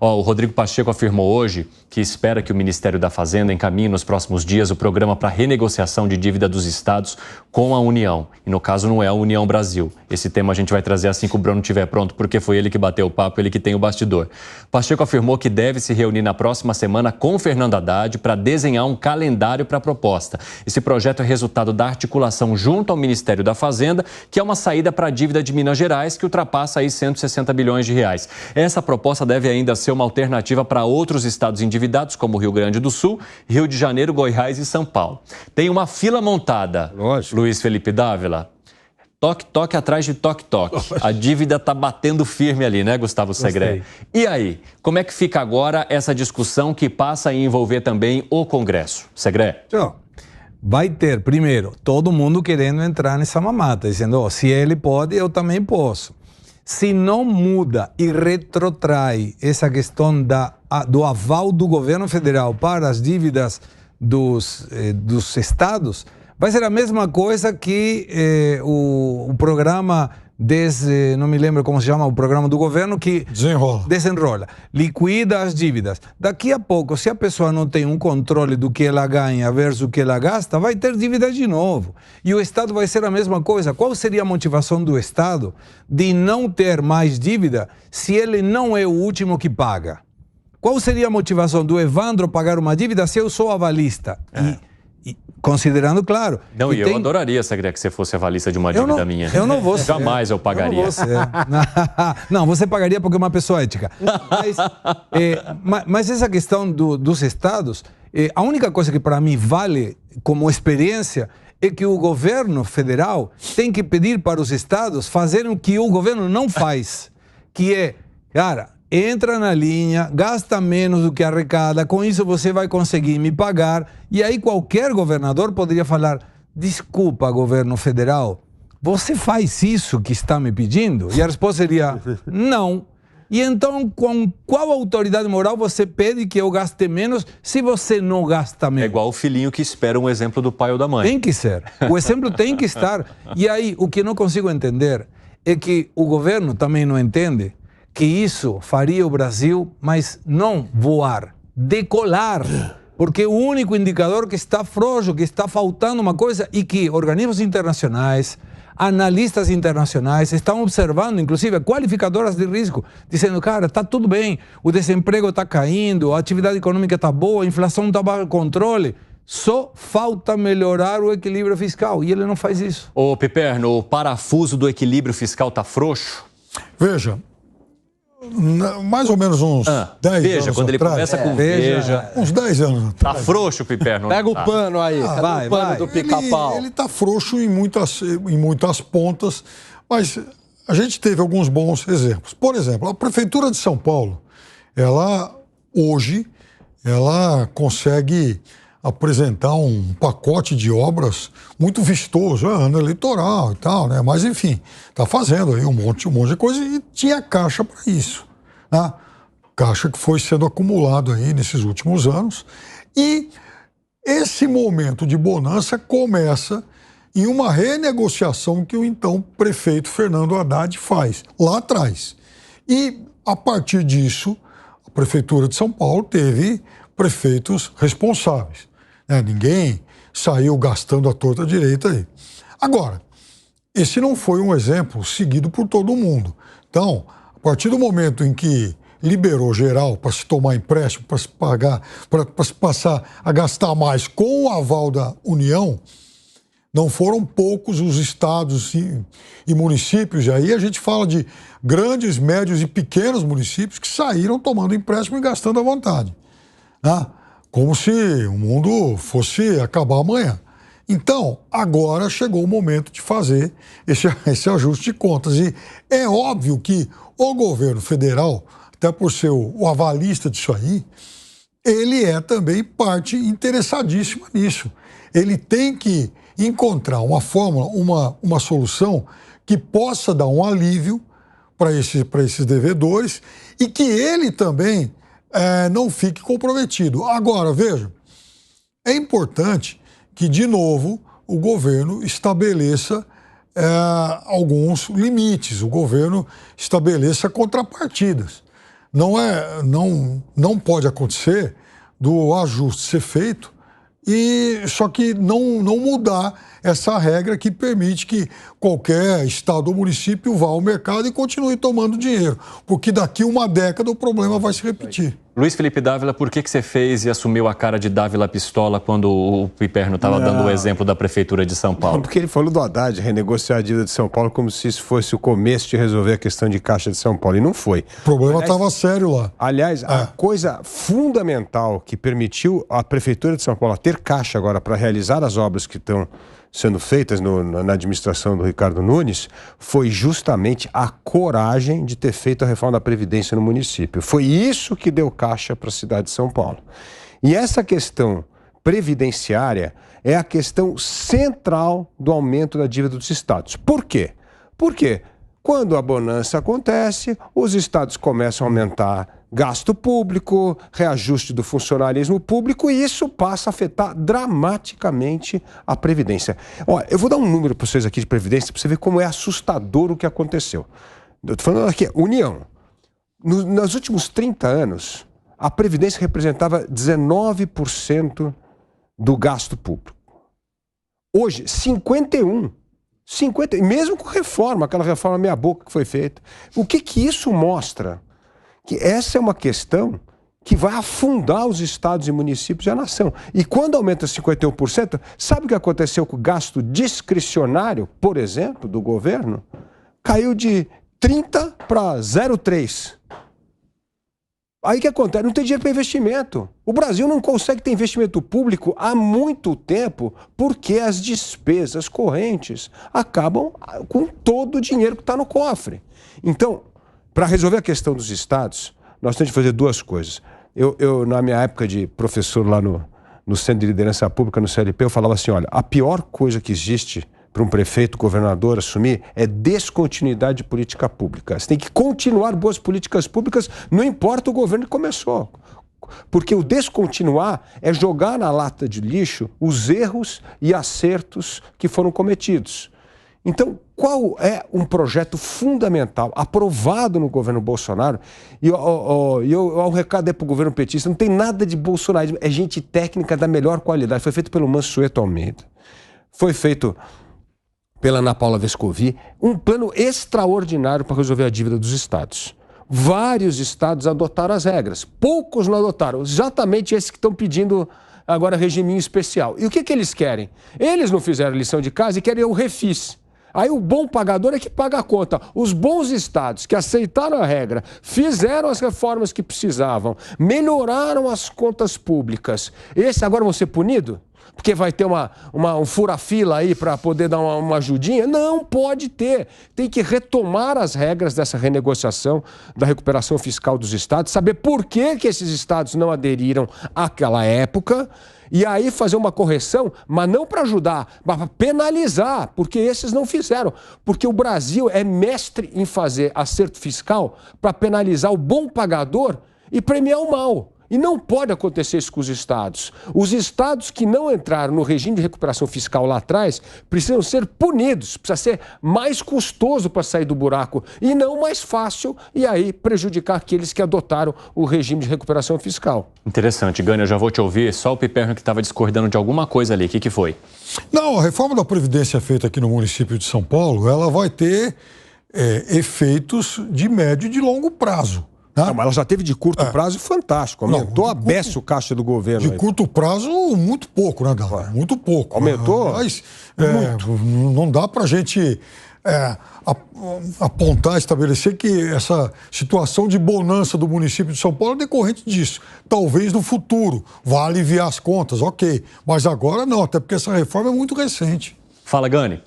O Rodrigo Pacheco afirmou hoje que espera que o Ministério da Fazenda encaminhe nos próximos dias o programa para renegociação de dívida dos estados com a União. E no caso não é a União Brasil. Esse tema a gente vai trazer assim que o Bruno estiver pronto, porque foi ele que bateu o papo, ele que tem o bastidor. Pacheco afirmou que deve se reunir na próxima semana com Fernando Haddad para desenhar um calendário para a proposta. Esse projeto é resultado da articulação junto ao Ministério da Fazenda, que é uma saída para a dívida de Minas Gerais, que ultrapassa aí 160 bilhões de reais. Essa proposta deve ainda ser uma alternativa para outros estados endividados, como Rio Grande do Sul, Rio de Janeiro, Goiás e São Paulo. Tem uma fila montada, lógico. Luiz Felipe Dávila. Toque atrás de toque. A dívida está batendo firme ali, né, Gustavo Segré? E aí, como é que fica agora essa discussão que passa a envolver também o Congresso? Segré? Vai ter, primeiro, todo mundo querendo entrar nessa mamata, dizendo, se ele pode, eu também posso. Se não muda e retrotrai essa questão do aval do governo federal para as dívidas dos estados, vai ser a mesma coisa que o programa não me lembro como se chama, o programa do governo que desenrola, liquida as dívidas. Daqui a pouco, se a pessoa não tem um controle do que ela ganha versus o que ela gasta, vai ter dívida de novo. E o Estado vai ser a mesma coisa. Qual seria a motivação do Estado de não ter mais dívida se ele não é o último que paga? Qual seria a motivação do Evandro pagar uma dívida se eu sou avalista? Considerando, claro... Não, e eu adoraria, Segré, que você fosse avalista de uma dívida minha. Eu não vou ser. Jamais eu pagaria. Eu não vou ser. Não, você pagaria porque é uma pessoa ética. Mas essa questão dos estados, a única coisa que para mim vale como experiência é que o governo federal tem que pedir para os estados fazerem o que o governo não faz. Que é, cara... Entra na linha, gasta menos do que arrecada, com isso você vai conseguir me pagar. E aí qualquer governador poderia falar, desculpa, governo federal, você faz isso que está me pedindo? E a resposta seria, não. E então, com qual autoridade moral você pede que eu gaste menos se você não gasta menos? É igual o filhinho que espera um exemplo do pai ou da mãe. Tem que ser. O exemplo tem que estar. E aí, o que não consigo entender é que o governo também não entende que isso faria o Brasil, mas não voar, decolar. Porque o único indicador que está frouxo, que está faltando uma coisa, e que organismos internacionais, analistas internacionais estão observando, inclusive qualificadoras de risco, dizendo, cara, está tudo bem, o desemprego está caindo, a atividade econômica está boa, a inflação está baixo controle. Só falta melhorar o equilíbrio fiscal, e ele não faz isso. Ô, Piperno, o parafuso do equilíbrio fiscal está frouxo? Veja, mais ou menos uns 10 anos quando ele atrás, começa com Veja. Uns 10 anos atrás. Tá frouxo, Piperno. Pega o pano aí, cadê o pano do pica-pau? Ele tá frouxo em muitas pontas, mas a gente teve alguns bons exemplos. Por exemplo, a Prefeitura de São Paulo, hoje, ela consegue apresentar um pacote de obras muito vistoso, ano eleitoral e tal, né? Mas enfim, está fazendo aí um monte de coisa e tinha caixa para isso, né? Caixa que foi sendo acumulado aí nesses últimos anos. E esse momento de bonança começa em uma renegociação que o então prefeito Fernando Haddad faz lá atrás. E a partir disso, a Prefeitura de São Paulo teve prefeitos responsáveis. Ninguém saiu gastando a torta direita aí. Agora, esse não foi um exemplo seguido por todo mundo. Então, a partir do momento em que liberou geral para se tomar empréstimo, para se pagar, para se passar a gastar mais com o aval da União, não foram poucos os estados e municípios, e aí a gente fala de grandes, médios e pequenos municípios que saíram tomando empréstimo e gastando à vontade, né? Como se o mundo fosse acabar amanhã. Então, agora chegou o momento de fazer esse ajuste de contas. E é óbvio que o governo federal, até por ser o avalista disso aí, ele é também parte interessadíssima nisso. Ele tem que encontrar uma fórmula, uma solução que possa dar um alívio para esses devedores e que ele também não fique comprometido. Agora, veja, é importante que, de novo, o governo estabeleça alguns limites, o governo estabeleça contrapartidas. não pode acontecer do ajuste ser feito, só que não mudar essa regra que permite que qualquer estado ou município vá ao mercado e continue tomando dinheiro, porque daqui uma década o problema vai se repetir. Luiz Felipe Dávila, por que você fez e assumiu a cara de Dávila Pistola quando o Piperno estava dando o exemplo da Prefeitura de São Paulo? Porque ele falou do Haddad renegociar a dívida de São Paulo como se isso fosse o começo de resolver a questão de caixa de São Paulo, e não foi. O problema estava sério lá. Aliás, a coisa fundamental que permitiu a Prefeitura de São Paulo ter caixa agora para realizar as obras que estão sendo feitas na administração do Ricardo Nunes foi justamente a coragem de ter feito a reforma da Previdência no município. Foi isso que deu caixa para a cidade de São Paulo. E essa questão previdenciária é a questão central do aumento da dívida dos estados. Por quê? Porque quando a bonança acontece, os estados começam a aumentar gasto público, reajuste do funcionalismo público, e isso passa a afetar dramaticamente a Previdência. Olha, eu vou dar um número para vocês aqui de Previdência, para você ver como é assustador o que aconteceu. Eu estou falando aqui, União. Nos últimos 30 anos, a Previdência representava 19% do gasto público. Hoje, 51%. Mesmo com reforma, aquela reforma meia-boca que foi feita. O que isso mostra? Que essa é uma questão que vai afundar os estados e municípios e a nação. E quando aumenta 51%, sabe o que aconteceu com o gasto discricionário, por exemplo, do governo? Caiu de 30 para 0,3. Aí o que acontece? Não tem dinheiro para investimento. O Brasil não consegue ter investimento público há muito tempo porque as despesas correntes acabam com todo o dinheiro que está no cofre. Então, para resolver a questão dos estados, nós temos que fazer duas coisas. Eu na minha época de professor lá no Centro de Liderança Pública, no CLP, eu falava assim, olha, a pior coisa que existe para um prefeito, governador assumir é descontinuidade de política pública. Você tem que continuar boas políticas públicas, não importa o governo que começou. Porque o descontinuar é jogar na lata de lixo os erros e acertos que foram cometidos. Então, qual é um projeto fundamental, aprovado no governo Bolsonaro? E o recado é para o governo petista, não tem nada de bolsonarismo, é gente técnica da melhor qualidade. Foi feito pelo Mansueto Almeida, foi feito pela Ana Paula Vescovi, um plano extraordinário para resolver a dívida dos estados. Vários estados adotaram as regras, poucos não adotaram, exatamente esses que estão pedindo agora regiminho especial. E o que eles querem? Eles não fizeram lição de casa e querem o refis. Aí o bom pagador é que paga a conta. Os bons estados que aceitaram a regra, fizeram as reformas que precisavam, melhoraram as contas públicas, esses agora vão ser punidos? Porque vai ter um fura-fila aí para poder dar uma ajudinha? Não pode ter. Tem que retomar as regras dessa renegociação da recuperação fiscal dos estados, saber por que esses estados não aderiram àquela época e aí fazer uma correção, mas não para ajudar, mas para penalizar, porque esses não fizeram. Porque o Brasil é mestre em fazer acerto fiscal para penalizar o bom pagador e premiar o mau. E não pode acontecer isso com os estados. Os estados que não entraram no regime de recuperação fiscal lá atrás precisam ser punidos, precisa ser mais custoso para sair do buraco e não mais fácil e aí prejudicar aqueles que adotaram o regime de recuperação fiscal. Interessante, Gânia, eu já vou te ouvir, só o Piperno que estava discordando de alguma coisa ali, o que foi? Não, a reforma da Previdência feita aqui no município de São Paulo, ela vai ter efeitos de médio e de longo prazo. Não, mas ela já teve de curto prazo fantástico. Aumentou a beça o caixa do governo. De curto prazo, muito pouco, né, Dávila? Muito pouco. Aumentou? Mas não dá para a gente apontar, estabelecer que essa situação de bonança do município de São Paulo é decorrente disso. Talvez no futuro vá aliviar as contas, ok. Mas agora não, até porque essa reforma é muito recente. Fala, Gani.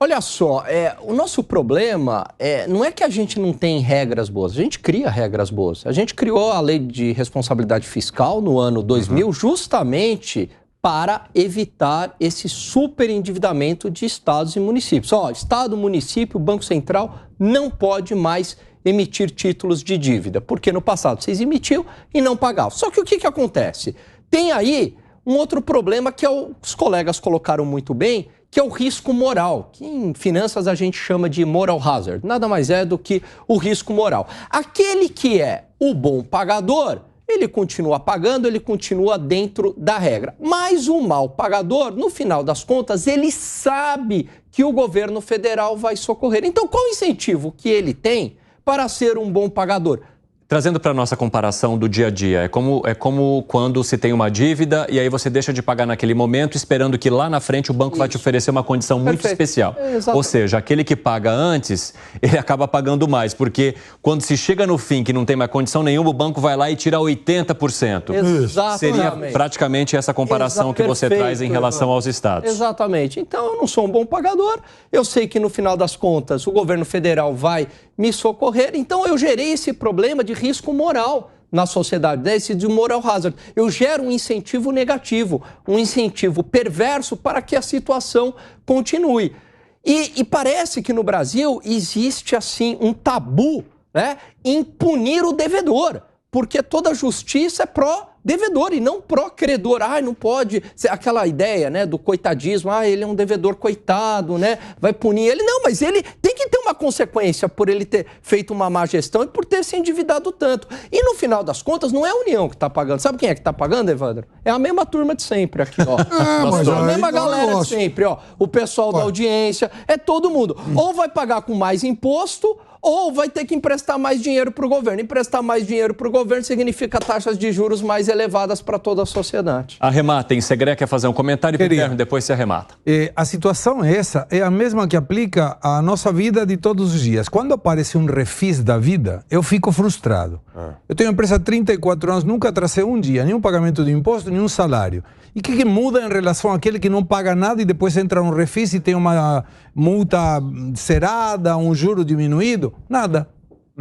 Olha só, o nosso problema não é que a gente não tem regras boas, a gente cria regras boas. A gente criou a Lei de Responsabilidade Fiscal no ano 2000 justamente para evitar esse superendividamento de estados e municípios. Estado, município, Banco Central não pode mais emitir títulos de dívida, porque no passado vocês emitiam e não pagavam. Só que o que acontece? Tem aí um outro problema que os colegas colocaram muito bem, que é o risco moral, que em finanças a gente chama de moral hazard. Nada mais é do que o risco moral. Aquele que é O bom pagador, ele continua pagando, ele continua dentro da regra. Mas o mal pagador, no final das contas, ele sabe que o governo federal vai socorrer. Então, qual o incentivo que ele tem para ser um bom pagador? Trazendo para a nossa comparação do dia a dia, é como quando se tem uma dívida e aí você deixa de pagar naquele momento esperando que lá na frente o banco vai te oferecer uma condição muito especial. Ou seja, aquele que paga antes, ele acaba pagando mais, porque quando se chega no fim que não tem mais condição nenhuma, o banco vai lá e tira 80%. Exatamente. Seria praticamente essa comparação que você traz em relação aos estados. Exatamente. Então, eu não sou um bom pagador, eu sei que no final das contas o governo federal vai me socorrer, então eu gerei esse problema de risco moral na sociedade, né? Esse de moral hazard. Eu gero um incentivo negativo, um incentivo perverso para que a situação continue. E parece que no Brasil existe, assim, um tabu, né, em punir o devedor, porque toda justiça é pró-devedor e não pró-credor. Não pode ser aquela ideia, né, do coitadismo. Ele é um devedor coitado, né, vai punir ele. Não, mas ele tem que ter uma consequência por ele ter feito uma má gestão e por ter se endividado tanto. E no final das contas, não é a União que está pagando. Sabe quem é que está pagando, Evandro? É a mesma turma de sempre aqui, ó. A mesma galera de sempre, ó. O pessoal da audiência, é todo mundo. Ou vai pagar com mais imposto, ou vai ter que emprestar mais dinheiro para o governo. Emprestar mais dinheiro para o governo significa taxas de juros mais elevadas para toda a sociedade. Arrematem. Segre quer fazer um comentário e depois se arremata. A situação essa é a mesma que aplica à nossa vida de todos os dias. Quando aparece um refis da vida, eu fico frustrado. Eu tenho empresa há 34 anos, nunca atrasei um dia, nenhum pagamento de imposto, nenhum salário. E o que muda em relação àquele que não paga nada e depois entra um refis e tem uma multa zerada, um juro diminuído? Nada.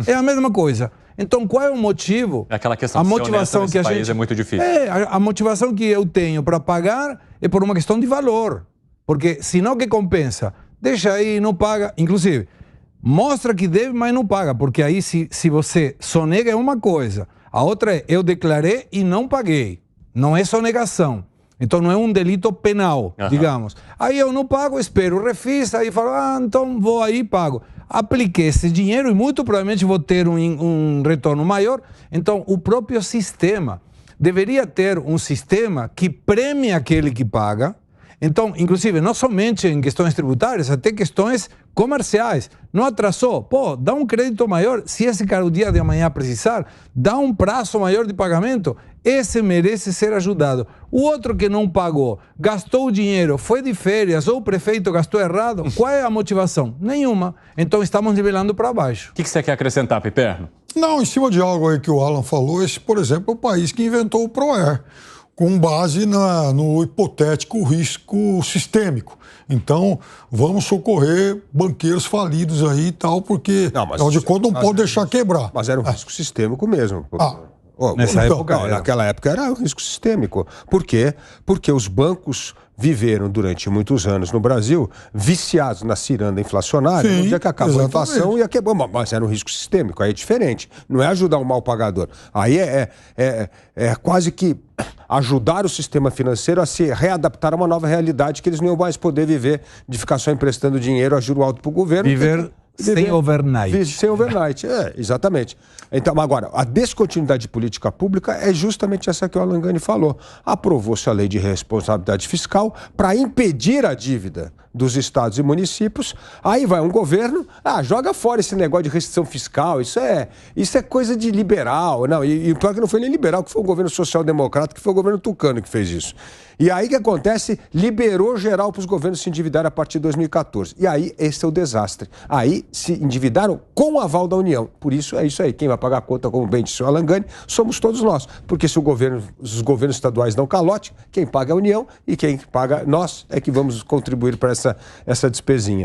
É a mesma coisa. Então, qual é o motivo? É aquela questão de motivação que a gente é muito difícil. A motivação que eu tenho para pagar é por uma questão de valor. Porque senão o que compensa? Deixa aí, não paga. Inclusive, mostra que deve, mas não paga. Porque aí se você sonega é uma coisa. A outra é eu declarei e não paguei. Não é sonegação. Então não é um delito penal, digamos. Aí eu não pago, espero o refis, aí falo, então vou aí e pago. Apliquei esse dinheiro e muito provavelmente vou ter um retorno maior. Então o próprio sistema deveria ter um sistema que premie aquele que paga. Então, inclusive, não somente em questões tributárias, até questões comerciais. Não atrasou? Dá um crédito maior. Se esse cara o dia de amanhã precisar, dá um prazo maior de pagamento. Esse merece ser ajudado. O outro que não pagou, gastou o dinheiro, foi de férias ou o prefeito gastou errado, qual é a motivação? Nenhuma. Então estamos nivelando para baixo. O que você quer acrescentar, Piperno? Não, em cima de algo aí que o Alan falou, esse, por exemplo, é o país que inventou o ProAir, com base no hipotético risco sistêmico. Então, vamos socorrer banqueiros falidos aí e tal, porque, afinal de contas, não pode deixar quebrar. Mas era um risco sistêmico mesmo. Nessa época, naquela época era um risco sistêmico. Por quê? Porque os bancos viveram durante muitos anos no Brasil viciados na ciranda inflacionária. No dia que acabou a inflação ia quebrar. Mas era um risco sistêmico, aí é diferente. Não é ajudar um mal pagador. Aí é quase que ajudar o sistema financeiro a se readaptar a uma nova realidade que eles não iam mais poder viver de ficar só emprestando dinheiro a juro alto para o governo. Sem overnight. Sem overnight, exatamente. Então, agora, a descontinuidade de política pública é justamente essa que o Alan Gani falou. Aprovou-se a lei de responsabilidade fiscal para impedir a dívida dos estados e municípios. Aí vai um governo, joga fora esse negócio de restrição fiscal, isso é coisa de liberal. Não, e pior que não foi nem liberal, que foi o governo social-democrata, que foi o governo tucano que fez isso. E aí o que acontece? Liberou geral para os governos se endividarem a partir de 2014. E aí esse é o desastre. Aí se endividaram com o aval da União. Por isso é isso aí. Quem vai pagar a conta, como bem disse o Alan Gani, somos todos nós. Porque se os governos estaduais dão calote, quem paga é a União e quem paga nós é que vamos contribuir para essa despesinha.